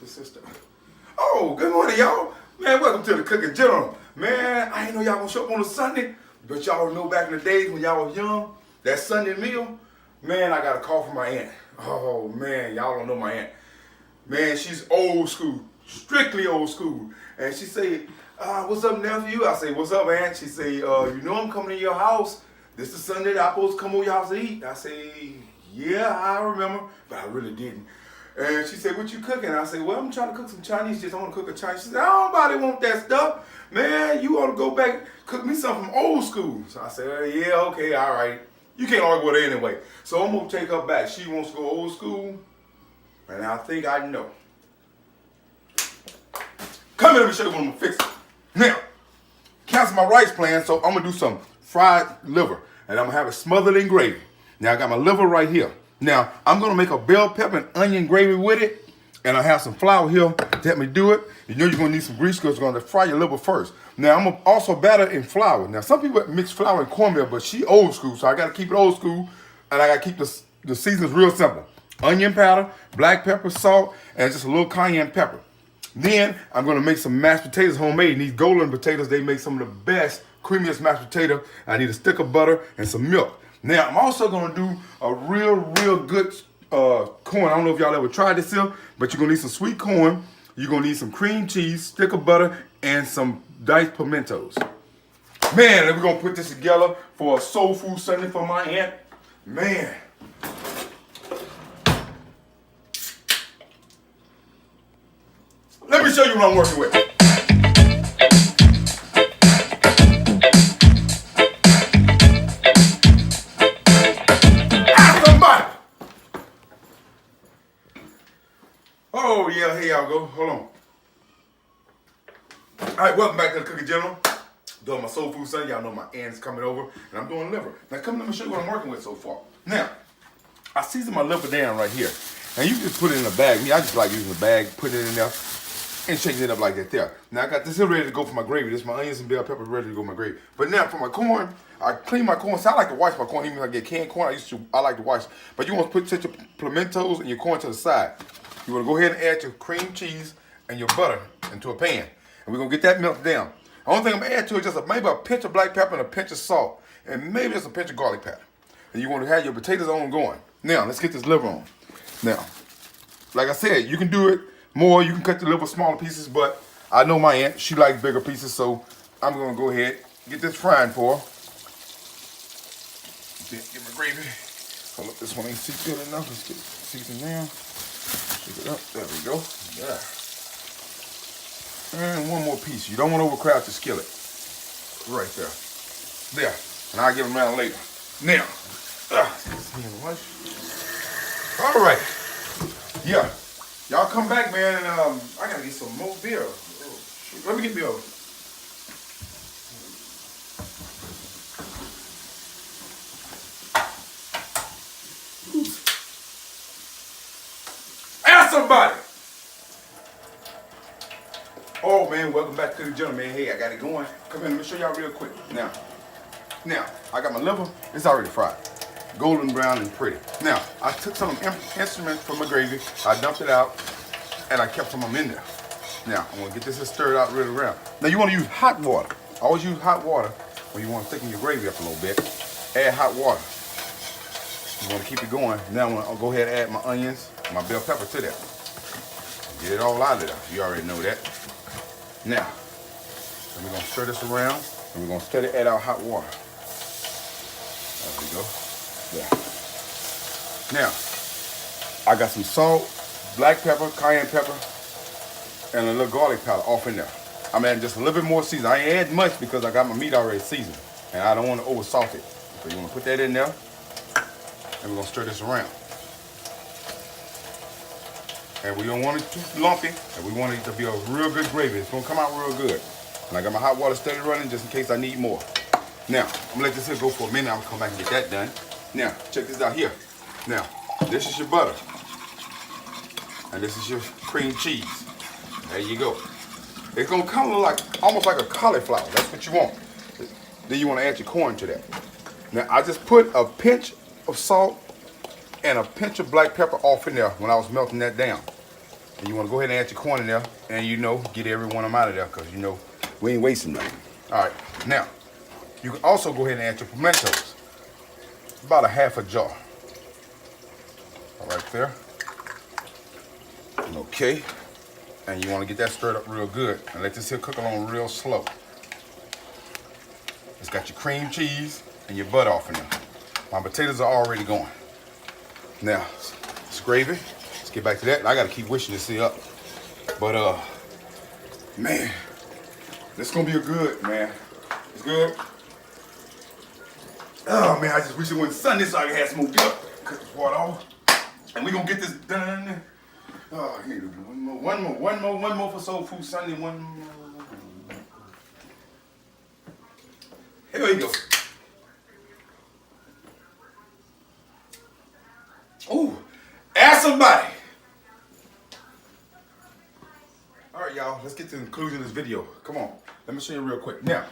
the sister. Oh, good morning, y'all. Man, welcome to the Cooking General. Man, I ain't know y'all gonna show up on a Sunday, but y'all know back in the days when y'all was young, that Sunday meal, man, I got a call from my aunt. Oh, man, y'all don't know my aunt. Man, she's old school, strictly old school. And she say, what's up, nephew? I say, what's up, aunt? She say, you know I'm coming to your house. This is Sunday that I'm supposed to come over your house to eat. I say, yeah, I remember, but I really didn't. And she said, what you cooking? I said, well, I'm trying to cook some Chinese dishes. I want to cook a Chinese. She said, nobody want that stuff. Man, you ought to go back, cook me something from old school. So I said, yeah, okay, all right. You can't argue with her anyway. So I'm going to take her back. She wants to go old school, and I think I know. Come here, let me show you what I'm going to fix. Now, cancel my rice plan, so I'm going to do some fried liver, and I'm going to have it smothered in gravy. Now, I got my liver right here. Now, I'm going to make a bell pepper and onion gravy with it, and I have some flour here to help me do it. You know you're going to need some grease because you're going to fry your liver first. Now, I'm going to also batter in flour. Now, some people mix flour and cornmeal, but she old school, so I got to keep it old school, and I got to keep the seasonings real simple. Onion powder, black pepper, salt, and just a little cayenne pepper. Then, I'm going to make some mashed potatoes homemade. And these golden potatoes, they make some of the best, creamiest mashed potatoes. I need a stick of butter and some milk. Now, I'm also going to do a real good corn. I don't know if y'all ever tried this here, but you're going to need some sweet corn. You're going to need some cream cheese, stick of butter, and some diced pimentos. Man, we're going to put this together for a soul food Sunday for my aunt. Man. Let me show you what I'm working with. Oh, yeah, here y'all go. Hold on. All right, welcome back to the Cooking General. Doing my soul food Sunday. Y'all know my aunt's coming over, and I'm doing liver. Now, come let me show you what I'm working with so far. Now, I seasoned my liver down right here. And you just put it in a bag. Me, I just like using a bag, putting it in there, and shaking it up like that there. Now, I got this here ready to go for my gravy. This is my onions and bell pepper ready to go for my gravy. But now, for my corn, I clean my corn. So I like to wash my corn. Even if I get canned corn, I like to wash. But you want to set your pimentos and your corn to the side. You want to go ahead and add your cream cheese and your butter into a pan. And we're going to get that melted down. The only thing I'm going to add to it is just maybe a pinch of black pepper and a pinch of salt. And maybe just a pinch of garlic powder. And you want to have your potatoes on going. Now, let's get this liver on. Now, like I said, you can do it more. You can cut the liver smaller pieces. But I know my aunt, she likes bigger pieces. So I'm going to go ahead and get this frying for her. Get my gravy. Hold up, this one ain't seasoned good enough. Let's get it seasoned now. Shake it up. There we go. Yeah. And one more piece. You don't want to overcrowd your skillet. Right there. There. And I'll give them around later. Now. All right. Yeah. Y'all come back, man, and I gotta get some more beer. Oh, shoot. Let me get beer. Somebody. Oh man, welcome back to the general, man. Hey, I got it going. Come here, let me show y'all real quick. Now, I got my liver. It's already fried, golden brown and pretty. Now, I took some instruments from my gravy. I dumped it out, and I kept some of them in there. Now, I'm gonna get this stirred out really around. Now, you want to use hot water. Always use hot water when you want to thicken your gravy up a little bit. Add hot water. You want to keep it going. Now, I'll go ahead and add my onions, my bell pepper to that. Get it all out of there. You already know that. Now, we're going to stir this around, and we're going to steady add our hot water. There we go. There. Now, I got some salt, black pepper, cayenne pepper, and a little garlic powder off in there. I'm adding just a little bit more seasoning. I ain't add much because I got my meat already seasoned, and I don't want to over salt it. So you want to put that in there, and we're going to stir this around. And we don't want it too lumpy, and we want it to be a real good gravy. It's gonna come out real good. And I got my hot water steady running just in case I need more. Now, I'm gonna let this here go for a minute. I'm gonna come back and get that done. Now, check this out here. Now, this is your butter. And this is your cream cheese. There you go. It's gonna come like almost like a cauliflower. That's what you want. Then you wanna add your corn to that. Now, I just put a pinch of salt and a pinch of black pepper off in there when I was melting that down. And you want to go ahead and add your corn in there, and get every one of them out of there, because we ain't wasting nothing. All right, now you can also go ahead and add your pimentos. About a half a jar. Right there. Okay. And you want to get that stirred up real good and let this here cook along real slow. It's got your cream cheese and your butter off in there. My potatoes are already going. Now, it's gravy. Let's get back to that. I got to keep wishing this here up. But, man, this is going to be a good, man. It's good. Oh, man, I just wish it wasn't Sunday so I could have some more milk. Cut the water off. And we're going to get this done. Oh, I need to do one more for Soul Food Sunday. One more. Here we go. Ooh, ask somebody. All right, y'all, let's get to the conclusion of this video. Come on, let me show you real quick. Now,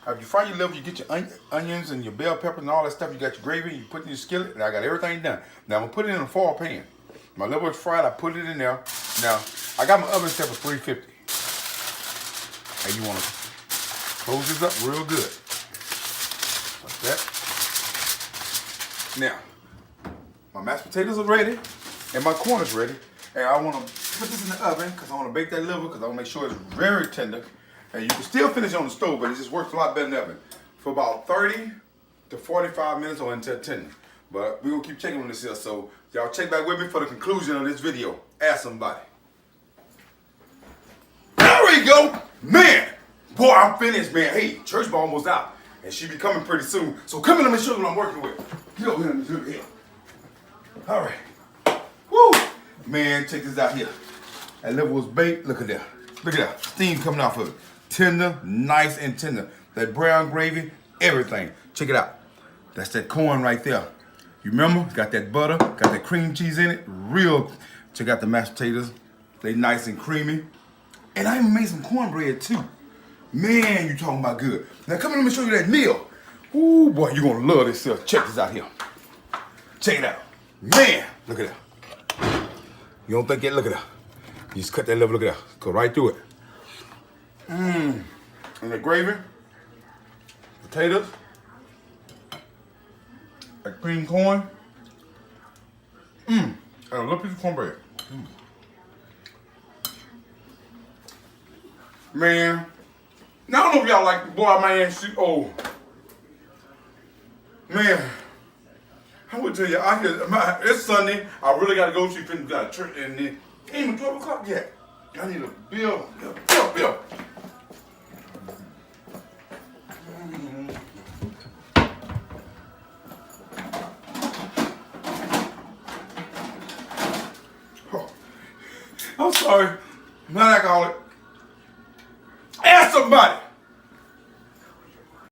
after you fry your liver, you get your onions and your bell peppers and all that stuff. You got your gravy, you put it in your skillet, and I got everything done. Now, I'm going to put it in a foil pan. My liver is fried, I put it in there. Now, I got my oven set for 350. And you want to close this up real good. Like that. Now, my mashed potatoes are ready, and my corn is ready. And I want to put this in the oven, because I want to bake that liver, because I want to make sure it's very tender. And you can still finish on the stove, but it just works a lot better in the oven. For about 30 to 45 minutes or until tender. But we're going to keep checking on this here, so y'all check back with me for the conclusion of this video. Ask somebody. There we go. Man, boy, I'm finished, man. Hey, church ball almost out, and she be coming pretty soon. So come in and let me show you what I'm working with. Get over here and do it here. All right. Woo. Man, check this out here. That liver was baked. Look at that. Look at that. Steam coming off of it. Tender, nice and tender. That brown gravy, everything. Check it out. That's that corn right there. You remember? It's got that butter, got that cream cheese in it. Real. Check out the mashed potatoes. They nice and creamy. And I even made some cornbread too. Man, you talking about good. Now come on, let me show you that meal. Ooh, boy, you're gonna love this stuff. Check this out here. Check it out. Man, look at that. You don't think it? Look at that. You just cut that liver, look at that. Go right through it. And the gravy, potatoes, that cream corn, and a little piece of cornbread. Man, now I don't know if y'all like the boy, man. Man, I would tell you, it's Sunday. I really got to go. She finna got a church, and it ain't even 12 o'clock yet. I need a bill. I'm sorry, not alcoholic. Ask somebody.